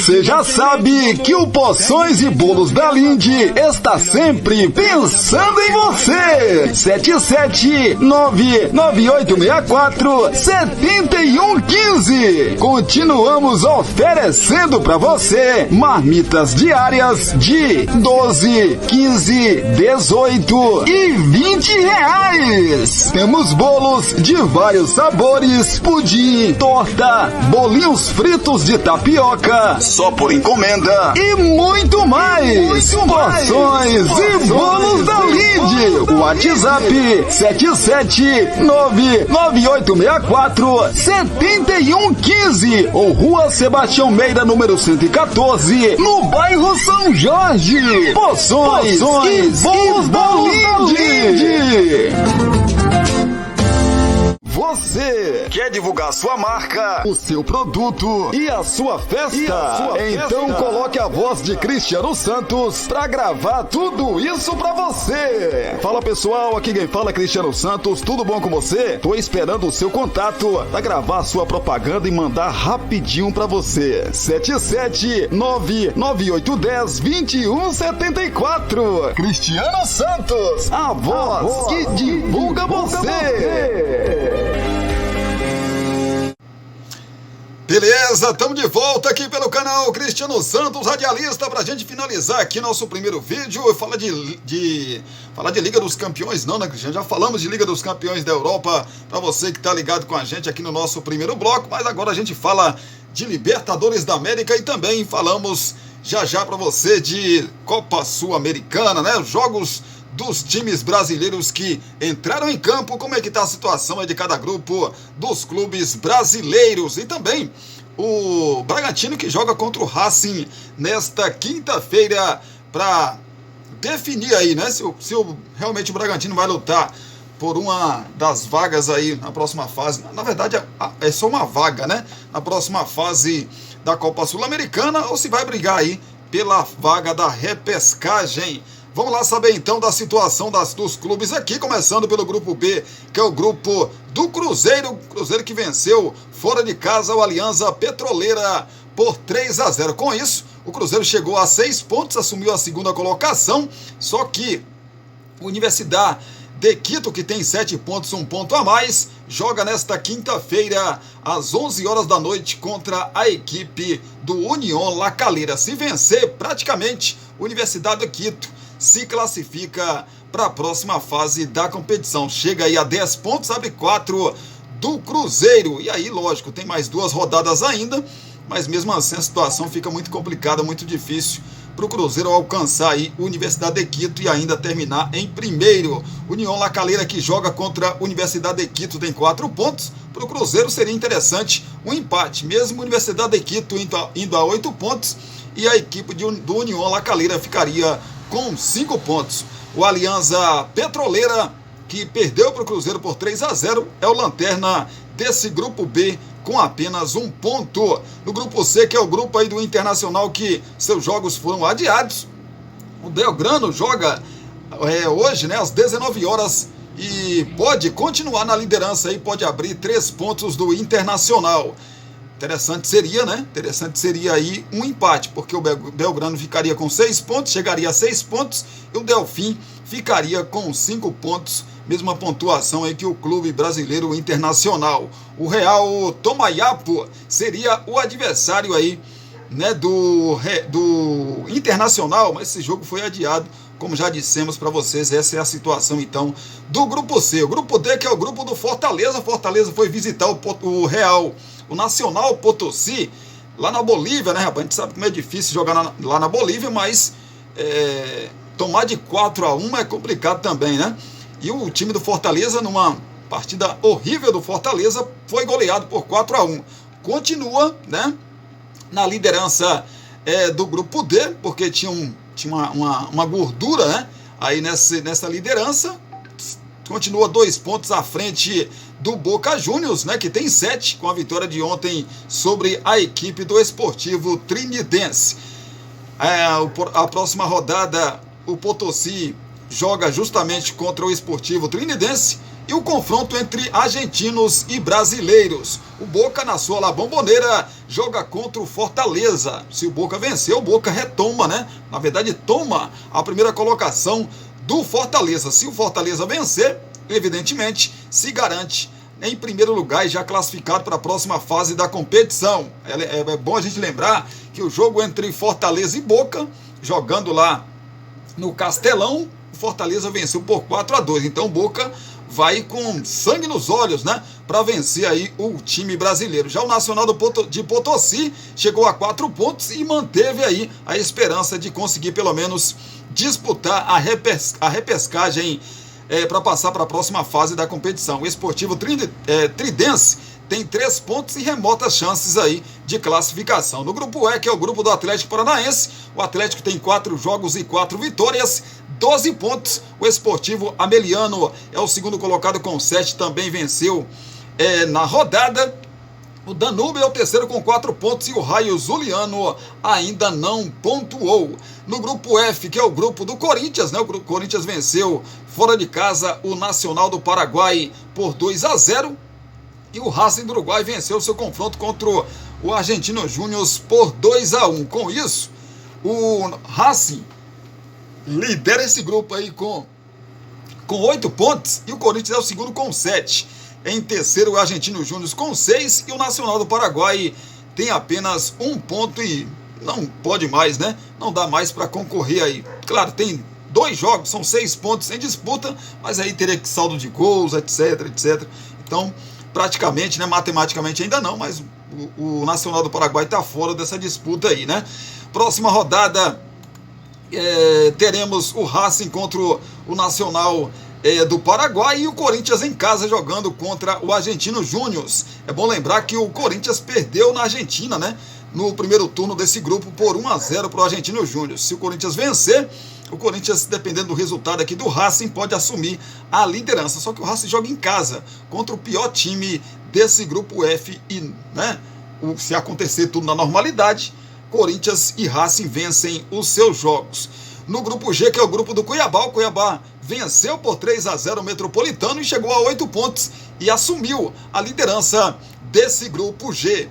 Você já sabe que o Poções e Bolos da Linde está sempre pensando em você. 77998647115. Continuamos oferecendo para você marmitas diárias de 12, 15, 18 e 20 reais. Temos bolos de vários sabores, pudim, torta, bolinhos fritos de tapioca, só por encomenda e muito mais. Porções e Bolos da Linde. WhatsApp 77998647115 ou Rua Sebastião Meira, número 114, no bairro São Jorge. Poções e Bolos da Linde. Você quer divulgar sua marca, o seu produto e a sua festa? Então coloque a voz de Cristiano Santos pra gravar tudo isso pra você. Fala pessoal, aqui quem fala é Cristiano Santos, tudo bom com você? Tô esperando o seu contato pra gravar sua propaganda e mandar rapidinho pra você. 77998102174. Cristiano Santos, a voz que divulga você. Beleza, estamos de volta aqui pelo canal Cristiano Santos, radialista, pra gente finalizar aqui nosso primeiro vídeo. Falar de Liga dos Campeões, não, né, Cristiano? Já falamos de Liga dos Campeões da Europa, pra você que tá ligado com a gente aqui no nosso primeiro bloco, mas agora a gente fala de Libertadores da América e também falamos já pra você de Copa Sul-Americana, né? Os jogos dos times brasileiros que entraram em campo, como é que está a situação aí de cada grupo dos clubes brasileiros, e também o Bragantino que joga contra o Racing nesta quinta-feira para definir aí, né, se realmente o Bragantino vai lutar por uma das vagas aí na próxima fase. Na verdade é só uma vaga, né, na próxima fase da Copa Sul-Americana, ou se vai brigar aí pela vaga da repescagem. Vamos lá saber então da situação dos clubes aqui, começando pelo grupo B, que é o grupo do Cruzeiro que venceu fora de casa o Alianza Petroleira por 3-0. Com isso, o Cruzeiro chegou a 6 pontos, assumiu a segunda colocação, só que a Universidade de Quito, que tem 7 pontos, 1 ponto a mais, joga nesta quinta-feira às 11 horas da noite contra a equipe do Unión La Calera. Se vencer, praticamente, Universidade de Quito se classifica para a próxima fase da competição. Chega aí a 10 pontos, abre 4 do Cruzeiro. E aí, lógico, tem mais 2 rodadas ainda, mas mesmo assim a situação fica muito complicada, muito difícil para o Cruzeiro alcançar aí Universidade de Quito e ainda terminar em primeiro. Unión La Calera, que joga contra a Universidade de Quito, tem 4 pontos. Para o Cruzeiro seria interessante um empate, mesmo Universidade de Quito indo a 8 pontos, e a equipe do Unión La Calera ficaria com 5 pontos. O Alianza Petroleira, que perdeu para o Cruzeiro por 3-0, é o lanterna desse grupo B com apenas 1 ponto. No grupo C, que é o grupo aí do Internacional, que seus jogos foram adiados, o Belgrano joga hoje, né, às 19 horas e pode continuar na liderança aí, pode abrir 3 pontos do Internacional. Interessante seria aí um empate, porque o Belgrano ficaria com 6 pontos, chegaria a 6 pontos, e o Delfim ficaria com 5 pontos, mesma pontuação aí que o clube brasileiro Internacional. O Real Tomayapo seria o adversário aí, né, do Internacional, mas esse jogo foi adiado, como já dissemos para vocês. Essa é a situação então do grupo C. O grupo D, que é o grupo do Fortaleza. Fortaleza foi visitar o Real, o Nacional Potosí, lá na Bolívia, né, rapaz? A gente sabe como é difícil jogar lá na Bolívia, mas tomar de 4-1 é complicado também, né? E o time do Fortaleza, numa partida horrível do Fortaleza, foi goleado por 4-1. Continua, né, na liderança do grupo D, porque tinha uma gordura, né, aí nessa liderança. Continua 2 pontos à frente do Boca Juniors, né, que tem 7, com a vitória de ontem sobre a equipe do Esportivo Trinidense. A próxima rodada, o Potosí joga justamente contra o Esportivo Trinidense, E o confronto entre argentinos e brasileiros. O Boca, na sua La Bombonera, joga contra o Fortaleza. Se o Boca vencer, o Boca retoma, né? Na verdade, toma a primeira colocação do Fortaleza. Se o Fortaleza vencer, evidentemente, se garante em primeiro lugar e já classificado para a próxima fase da competição. É bom a gente lembrar que o jogo entre Fortaleza e Boca, jogando lá no Castelão, o Fortaleza venceu por 4-2. Então o Boca vai com sangue nos olhos, né, para vencer aí o time brasileiro. Já o Nacional de Potosí chegou a 4 pontos e manteve aí a esperança de conseguir pelo menos disputar a repescagem para passar para a próxima fase da competição. O Esportivo Tridense tem 3 pontos e remotas chances aí de classificação. No grupo E, que é o grupo do Atlético Paranaense, o Atlético tem 4 jogos e 4 vitórias, 12 pontos. O Esportivo Ameliano é o segundo colocado com 7, também venceu na rodada. O Danúbio é o terceiro com 4 pontos e o Raio Zuliano ainda não pontuou. No grupo F, que é o grupo do Corinthians, né? O Corinthians venceu fora de casa o Nacional do Paraguai por 2-0. E o Racing do Uruguai venceu seu confronto contra o Argentino Júnior por 2-1. Com isso, o Racing lidera esse grupo aí com 8 pontos e o Corinthians é o segundo com 7. Em terceiro, o Argentino Júnior com 6 e o Nacional do Paraguai tem apenas 1 ponto e não pode mais, né? Não dá mais para concorrer aí. Claro, tem 2 jogos, são 6 pontos em disputa, mas aí teria que saldo de gols, etc, etc. Então, praticamente, né, matematicamente ainda não, mas o Nacional do Paraguai está fora dessa disputa aí, né? Próxima rodada, teremos o Racing contra o Nacional do Paraguai e o Corinthians em casa jogando contra o Argentino Júnior. É bom lembrar que o Corinthians perdeu na Argentina, né, no primeiro turno desse grupo por 1-0 para o Argentino Júnior. Se o Corinthians vencer, o Corinthians, dependendo do resultado aqui do Racing, pode assumir a liderança. Só que o Racing joga em casa contra o pior time desse grupo F e, né, se acontecer tudo na normalidade, Corinthians e Racing vencem os seus jogos. No grupo G, que é o grupo do Cuiabá, o Cuiabá venceu por 3-0 o Metropolitano e chegou a 8 pontos e assumiu a liderança desse grupo G.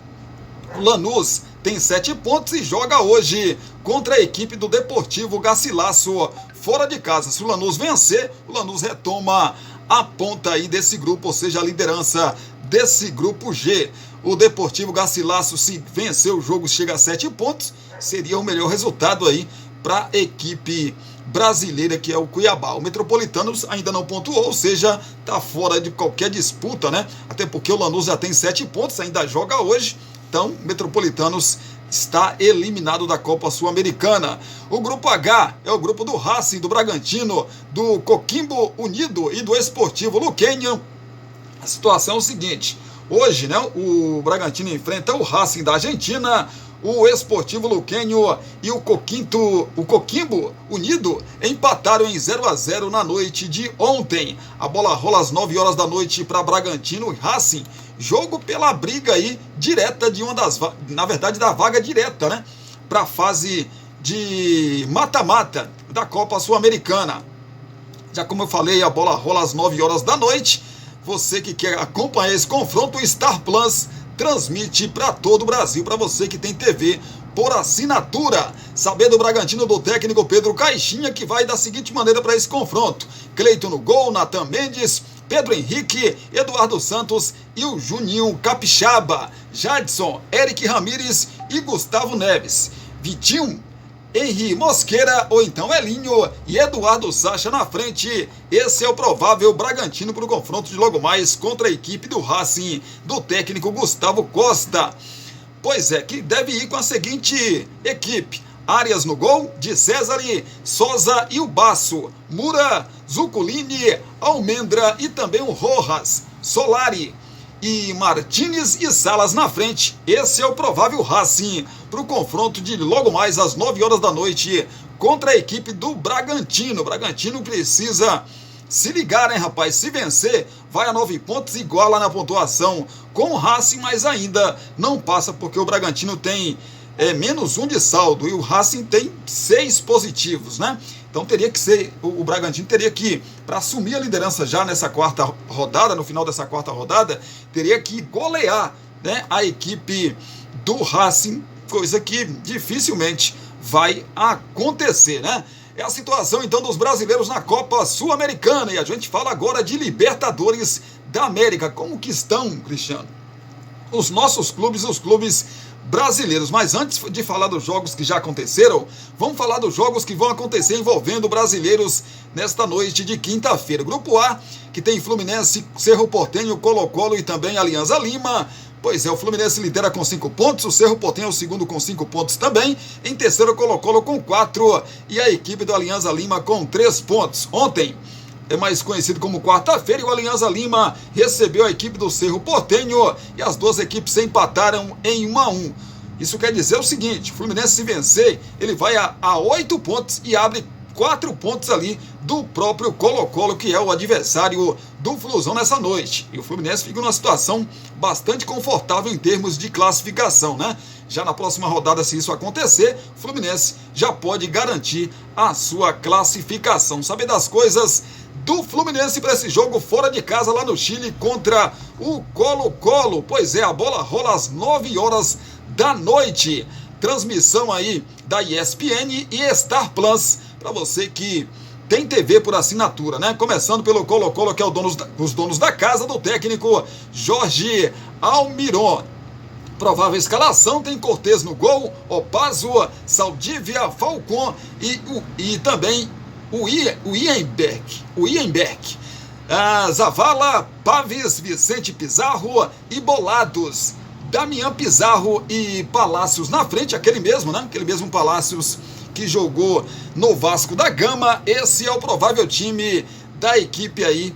O Lanús tem 7 pontos e joga hoje contra a equipe do Deportivo Garcilasso fora de casa. Se o Lanús vencer, o Lanús retoma a ponta aí desse grupo, ou seja, a liderança desse grupo G. O Deportivo Garcilasso, se vencer o jogo, chega a 7 pontos, seria o melhor resultado aí para a equipe brasileira, que é o Cuiabá. O Metropolitanos ainda não pontuou, ou seja, está fora de qualquer disputa, né? Até porque o Lanús já tem 7 pontos, ainda joga hoje. Então, o Metropolitanos está eliminado da Copa Sul-Americana. O grupo H é o grupo do Racing, do Bragantino, do Coquimbo Unido e do Esportivo Luquenho. A situação é o seguinte: hoje, né, o Bragantino enfrenta o Racing da Argentina, o Esportivo Luquenho e o Coquimbo Unido empataram em 0-0 na noite de ontem. A bola rola às 9 horas da noite para Bragantino e Racing. Jogo pela briga aí direta de na verdade, da vaga direta, né, para a fase de mata-mata da Copa Sul-Americana. Já como eu falei, a bola rola às 9 horas da noite. Você que quer acompanhar esse confronto, o Star Plus transmite para todo o Brasil, para você que tem TV por assinatura. Saber do Bragantino do técnico Pedro Caixinha, que vai da seguinte maneira para esse confronto: Cleiton no gol, Natan Mendes, Pedro Henrique, Eduardo Santos e o Juninho Capixaba, Jadson, Eric Ramírez e Gustavo Neves, Vitinho, Henri Mosqueira ou então Elinho e Eduardo Sacha na frente. Esse é o provável Bragantino para o confronto de logo mais contra a equipe do Racing, do técnico Gustavo Costa. Pois é, que deve ir com a seguinte equipe: Arias no gol, de César, Souza e o Baço, Mura, Zuculini, Almendra e também o Rojas, Solari e Martínez e Salas na frente. Esse é o provável Racing para o confronto de logo mais às 9 horas da noite contra a equipe do Bragantino. O Bragantino precisa se ligar, hein, rapaz? Se vencer, vai a 9 pontos, iguala na pontuação com o Racing, mas ainda não passa porque o Bragantino tem -1 de saldo, e o Racing tem 6 positivos, né? Então teria que ser, o Bragantino teria que, para assumir a liderança já nessa quarta rodada, no final dessa quarta rodada, teria que golear, né, a equipe do Racing, coisa que dificilmente vai acontecer, né? É a situação então dos brasileiros na Copa Sul-Americana, e a gente fala agora de Libertadores da América. Como que estão, Cristiano, os nossos clubes, os clubes brasileiros? Mas antes de falar dos jogos que já aconteceram, vamos falar dos jogos que vão acontecer envolvendo brasileiros nesta noite de quinta-feira. Grupo A, que tem Fluminense, Cerro Porteño, Colo-Colo e também Alianza Lima. Pois é, o Fluminense lidera com 5 pontos, o Cerro Porteño é o segundo com 5 pontos também, em terceiro Colo-Colo com 4 e a equipe do Alianza Lima com 3 pontos. Ontem, é mais conhecido como quarta-feira, e o Alianza Lima recebeu a equipe do Cerro Porteño e as duas equipes se empataram em 1-1. Isso quer dizer o seguinte: o Fluminense, se vencer, ele vai a 8 pontos e abre 4 pontos ali do próprio Colo-Colo, que é o adversário do Flusão nessa noite. E o Fluminense fica numa situação bastante confortável em termos de classificação, né? Já na próxima rodada, se isso acontecer, o Fluminense já pode garantir a sua classificação. Saber das coisas do Fluminense para esse jogo fora de casa lá no Chile contra o Colo-Colo. Pois é, a bola rola às 9 horas da noite. Transmissão aí da ESPN e Star Plus, para você que tem TV por assinatura, né? Começando pelo Colo-Colo, que é os donos da casa, do técnico Jorge Almiron. Provável escalação: tem Cortez no gol, Opaso, Saldívia, Falcon e também o Ienberg, Zavala, Paves, Vicente Pizarro e Bolados, Damian Pizarro e Palácios na frente, aquele mesmo, né? Aquele mesmo Palácios que jogou no Vasco da Gama. Esse é o provável time da equipe aí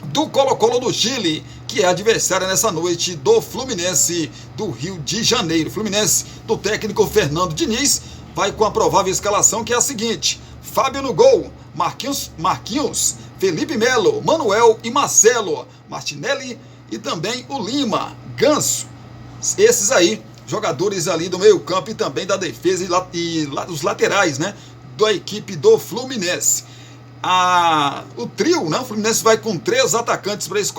do Colo-Colo do Chile, que é adversária nessa noite do Fluminense do Rio de Janeiro. Fluminense do técnico Fernando Diniz vai com a provável escalação, que é a seguinte: Fábio no gol, Marquinhos, Felipe Melo, Manuel e Marcelo, Martinelli e também o Lima, Ganso. Esses aí, jogadores ali do meio campo e também da defesa e os laterais, né, da equipe do Fluminense. O trio, né, o Fluminense vai com 3 atacantes para esse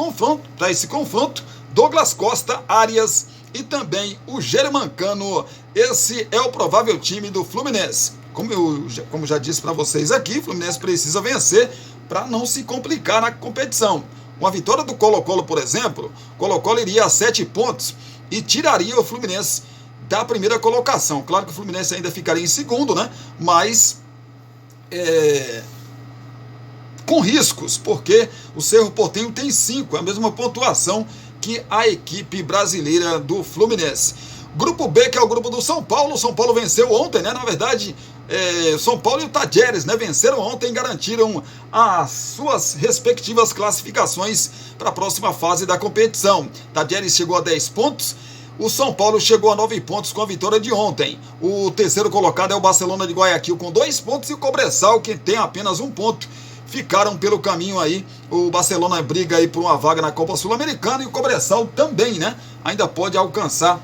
confronto, Douglas Costa, Arias e também o Germancano. Esse é o provável time do Fluminense. Como já disse para vocês aqui, o Fluminense precisa vencer para não se complicar na competição. Uma vitória do Colo-Colo, por exemplo, Colo-Colo iria a 7 pontos e tiraria o Fluminense da primeira colocação. Claro que o Fluminense ainda ficaria em segundo, né? Mas com riscos, porque o Cerro Porteño tem 5, é a mesma pontuação que a equipe brasileira do Fluminense. Grupo B, que é o grupo do São Paulo. O São Paulo venceu ontem, né? Na verdade, São Paulo e o Tajeres, né, venceram ontem e garantiram as suas respectivas classificações para a próxima fase da competição. Tajeres chegou a 10 pontos. O São Paulo chegou a 9 pontos com a vitória de ontem. O terceiro colocado é o Barcelona de Guayaquil com 2 pontos e o Cobresal, que tem apenas 1 ponto. Ficaram pelo caminho aí. O Barcelona briga aí por uma vaga na Copa Sul-Americana e o Cobresal também, né? Ainda pode alcançar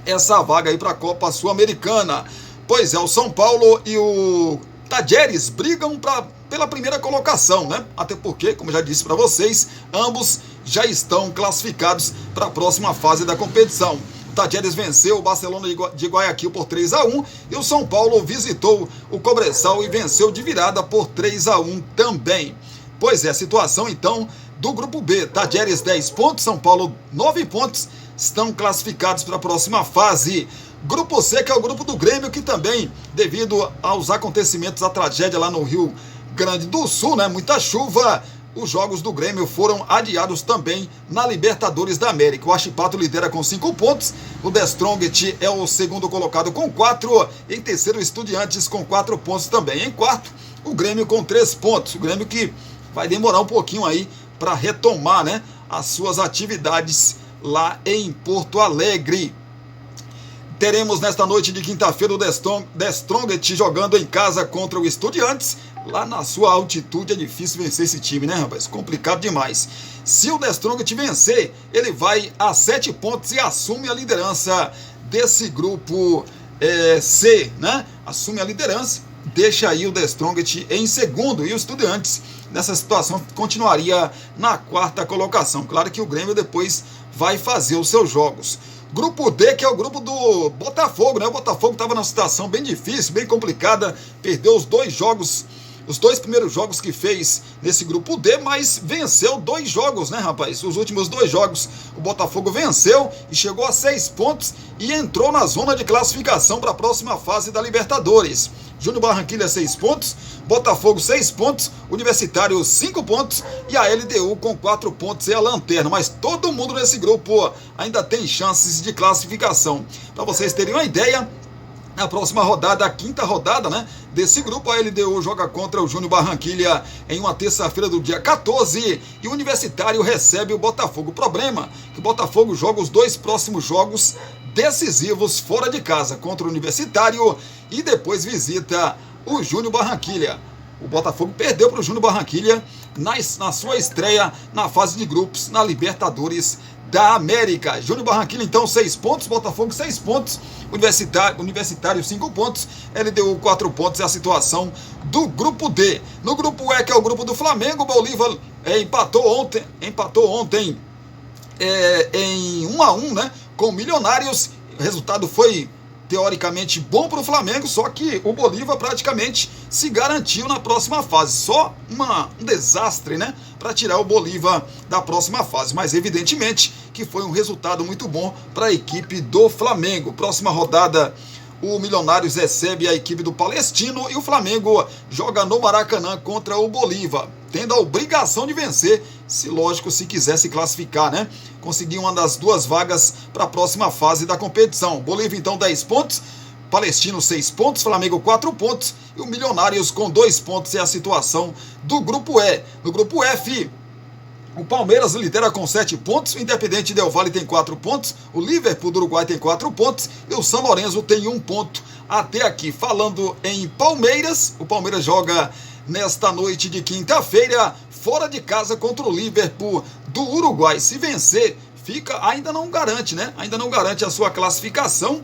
essa vaga aí para a Copa Sul-Americana. Pois é, o São Paulo e o Tajeres brigam pela primeira colocação, né? Até porque, como já disse para vocês, ambos já estão classificados para a próxima fase da competição. O Tajeres venceu o Barcelona de Guayaquil por 3-1 e o São Paulo visitou o Cobresal e venceu de virada por 3-1 também. Pois é, a situação então do grupo B: Tajeres 10 pontos, São Paulo 9 pontos, estão classificados para a próxima fase. Grupo C, que é o grupo do Grêmio, que também, devido aos acontecimentos, a tragédia lá no Rio Grande do Sul, né, muita chuva, os jogos do Grêmio foram adiados também na Libertadores da América. O Achipato lidera com 5 pontos, o The Strongest é o segundo colocado com 4, em terceiro o Estudiantes com 4 pontos também. Em quarto, o Grêmio com 3 pontos. O Grêmio que vai demorar um pouquinho aí para retomar, né, as suas atividades lá em Porto Alegre. Teremos nesta noite de quinta-feira o The Strongest jogando em casa contra o Estudiantes. Lá na sua altitude é difícil vencer esse time, né, rapaz? Complicado demais. Se o The Strongest vencer, ele vai a 7 pontos e assume a liderança desse grupo C, né? Assume a liderança, deixa aí o The Strongest em segundo, e o Estudiantes nessa situação continuaria na quarta colocação. Claro que o Grêmio depois vai fazer os seus jogos. Grupo D, que é o grupo do Botafogo, né? O Botafogo estava numa situação bem difícil, bem complicada, perdeu os dois primeiros jogos que fez nesse grupo D, mas venceu 2 jogos, né, rapaz? Os últimos 2 jogos o Botafogo venceu e chegou a 6 pontos e entrou na zona de classificação para a próxima fase da Libertadores. Júnior Barranquilla 6 pontos, Botafogo 6 pontos, Universitário 5 pontos e a LDU com 4 pontos é a lanterna. Mas todo mundo nesse grupo ainda tem chances de classificação. Para vocês terem uma ideia, na próxima rodada, a quinta rodada, né, desse grupo, a LDU joga contra o Júnior Barranquilla em uma terça-feira do dia 14 e o Universitário recebe o Botafogo. O problema é que o Botafogo joga os 2 próximos jogos decisivos fora de casa, contra o Universitário e depois visita o Júnior Barranquilla. O Botafogo perdeu para o Júnior Barranquilla na sua estreia na fase de grupos na Libertadores da América. Júnior Barranquilla então 6 pontos, Botafogo 6 pontos, Universitário 5 pontos, LDU 4 pontos, é a situação do grupo D. No grupo E, que é o grupo do Flamengo, o Bolívar empatou ontem em 1-1, né, com o Milionários. O resultado foi teoricamente bom para o Flamengo, só que o Bolívar praticamente se garantiu na próxima fase. Só um desastre, né, para tirar o Bolívar da próxima fase, mas evidentemente que foi um resultado muito bom para a equipe do Flamengo. Próxima rodada, o Milionários recebe a equipe do Palestino e o Flamengo joga no Maracanã contra o Bolívar, tendo a obrigação de vencer, se quiser se classificar, né? Conseguir uma das 2 vagas para a próxima fase da competição. Bolívar então 10 pontos, Palestino 6 pontos, Flamengo 4 pontos e o Milionários com 2 pontos é a situação do grupo E. No grupo F, o Palmeiras lidera com 7 pontos, o Independente Del Valle tem 4 pontos, o Liverpool do Uruguai tem 4 pontos e o São Lourenço tem 1 ponto até aqui. Falando em Palmeiras, o Palmeiras joga nesta noite de quinta-feira fora de casa contra o Liverpool do Uruguai. Se vencer, ainda não garante, né? Ainda não garante a sua classificação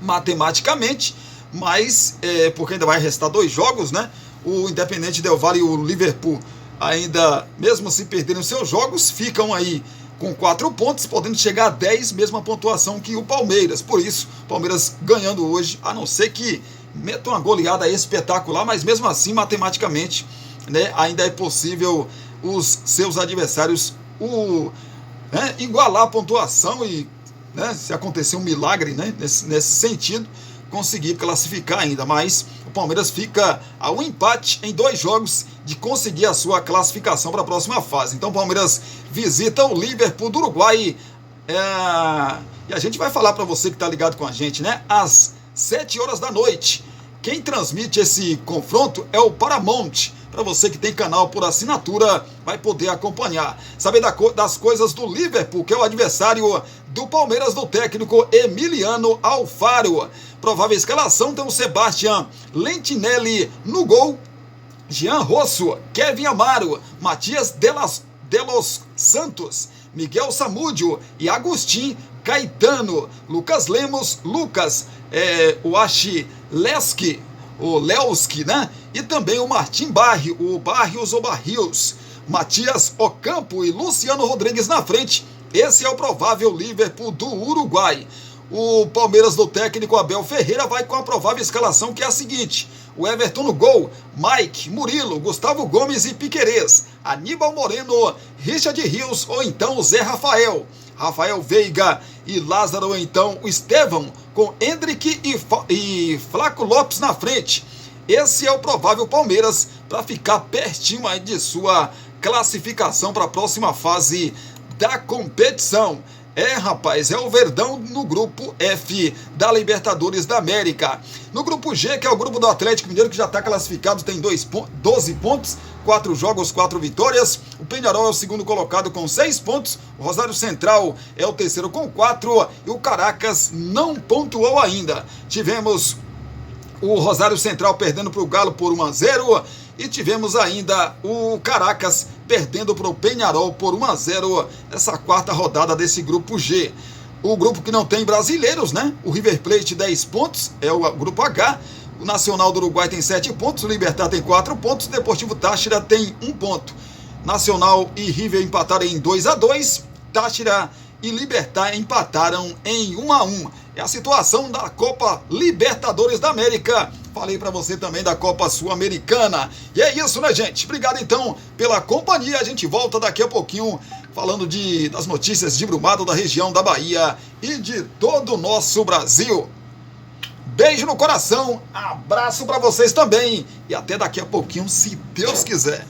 matematicamente, mas porque ainda vai restar 2 jogos, né? O Independente Del Valle e o Liverpool ainda, mesmo se perderem os seus jogos, ficam aí com 4 pontos, podendo chegar a 10, mesma pontuação que o Palmeiras. Por isso, o Palmeiras ganhando hoje, a não ser que meta uma goleada espetacular, mas mesmo assim, matematicamente, né, ainda é possível os seus adversários igualar a pontuação e, né, se acontecer um milagre, né, nesse sentido, conseguir classificar ainda. Mas o Palmeiras fica a um empate em 2 jogos de conseguir a sua classificação para a próxima fase. Então o Palmeiras visita o Liverpool do Uruguai e a gente vai falar para você que está ligado com a gente, né, às 7 horas da noite. Quem transmite esse confronto é o Paramount. Para você que tem canal por assinatura, vai poder acompanhar. Saber das coisas do Liverpool, que é o adversário do Palmeiras do técnico Emiliano Alfaro. Provável escalação tem o Sebastião Lentinelli no gol, Jean Rosso, Kevin Amaro, Matias Delos Santos, Miguel Samúdio e Agustin Caetano, Lucas Lemos, o Lewski, né? E também o Martim Barrios, Matias Ocampo e Luciano Rodrigues na frente. Esse é o provável Liverpool do Uruguai. O Palmeiras do técnico Abel Ferreira vai com a provável escalação, que é a seguinte: o Everton no gol, Mike, Murilo, Gustavo Gomes e Piquerez, Aníbal Moreno, Richard Rios ou então o Zé Rafael Veiga e Lázaro, ou então o Estevão, com Hendrick e Flaco Lopes na frente. Esse é o provável Palmeiras para ficar pertinho aí de sua classificação para a próxima fase da competição. Rapaz, é o Verdão no grupo F da Libertadores da América. No grupo G, que é o grupo do Atlético Mineiro, que já está classificado, tem 12 pontos, 4 jogos, 4 vitórias. O Peñarol é o segundo colocado com 6 pontos. O Rosário Central é o terceiro com 4. E o Caracas não pontuou ainda. Tivemos o Rosário Central perdendo para o Galo por 1-0. E tivemos ainda o Caracas perdendo para o Peñarol por 1-0 nessa quarta rodada desse grupo G. o grupo que não tem brasileiros, né? O River Plate 10 pontos, é o grupo H. O Nacional do Uruguai tem 7 pontos, o Libertad tem 4 pontos, o Deportivo Táchira tem 1 ponto. Nacional e River empataram em 2-2, Táchira e Libertad empataram em 1-1. É a situação da Copa Libertadores da América. Falei para você também da Copa Sul-Americana. E é isso, né, gente? Obrigado, então, pela companhia. A gente volta daqui a pouquinho falando das notícias de Brumado, da região da Bahia e de todo o nosso Brasil. Beijo no coração, abraço para vocês também e até daqui a pouquinho, se Deus quiser.